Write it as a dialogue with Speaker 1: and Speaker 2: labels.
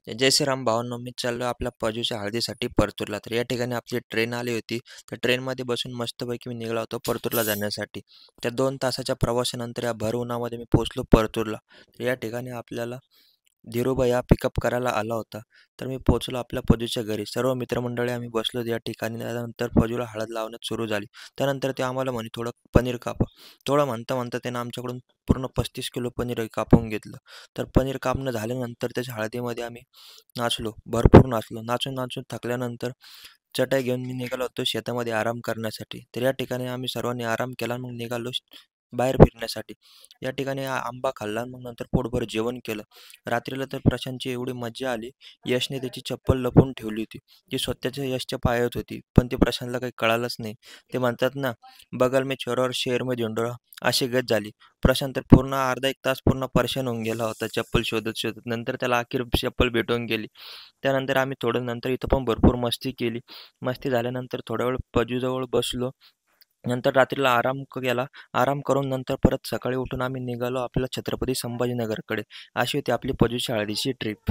Speaker 1: जय श्रीराम भावांनो, मी चाललो आपल्या पजूच्या हळदीसाठी परतूरला. तर या ठिकाणी आपली ट्रेन आली होती. त्या ट्रेनमध्ये बसून मस्तपैकी मी निघालो होतो परतूरला जाण्यासाठी. त्या 2 तासाच्या प्रवासानंतर या भर उन्हामध्ये मी पोहोचलो परतूरला. तर या ठिकाणी आपल्याला धीरूभाई हा पिकअप करायला आला होता. तर मी पोहोचलो आपल्या पजूच्या घरी. सर्व मित्रमंडळी आम्ही बसलो या ठिकाणी. त्यानंतर पजूला हळद लावण्यात सुरू झाली. त्यानंतर ते आम्हाला म्हणे, "थोडं पनीर कापा." थोडं म्हणता-म्हणता त्यानं आमच्याकडून पूर्ण 35 किलो पनीर कापून घेतलं. तर पनीर कापणं झाल्यानंतर त्याच्या हळदीमध्ये आम्ही नाचलो, भरपूर नाचलो. नाचून-नाचून थकल्यानंतर चटाई घेऊन मी निघालो होतो शेतामध्ये आराम करण्यासाठी. तर या ठिकाणी आम्ही सर्वांनी आराम केला. मग निघालो बाहेर फिरण्यासाठी. या ठिकाणी आंबा खाल्ला. मग नंतर पोटभर जेवण केलं. रात्रीला तर प्रशांतची एवढी मज्जा आली. यशने त्याची चप्पल लपवून ठेवली होती. ती स्वतःच्या यशच्या पायात होती. पण ते प्रशांतला काही कळालंच नाही. ते म्हणतात ना, "बगल में चोर और शहर में ढिंडोरा." अशी गत झाली. प्रशांत तर पूर्ण अर्धा 1 तास पूर्ण परेशान होऊन गेला होता चप्पल शोधत-शोधत. नंतर त्याला अखेर चप्पल भेटून गेली. त्यानंतर आम्ही थोडं नंतर इथं पण भरपूर मस्ती केली. मस्ती झाल्यानंतर थोडा वेळ पजूजवळ बसलो. नंतर रात्रीला आराम केला. आराम करून नंतर परत सकाळी उठून आम्ही निघालो आपल्या छत्रपती संभाजीनगरकडे. अशी होती आपली पजूच्या हळदीची ट्रिप.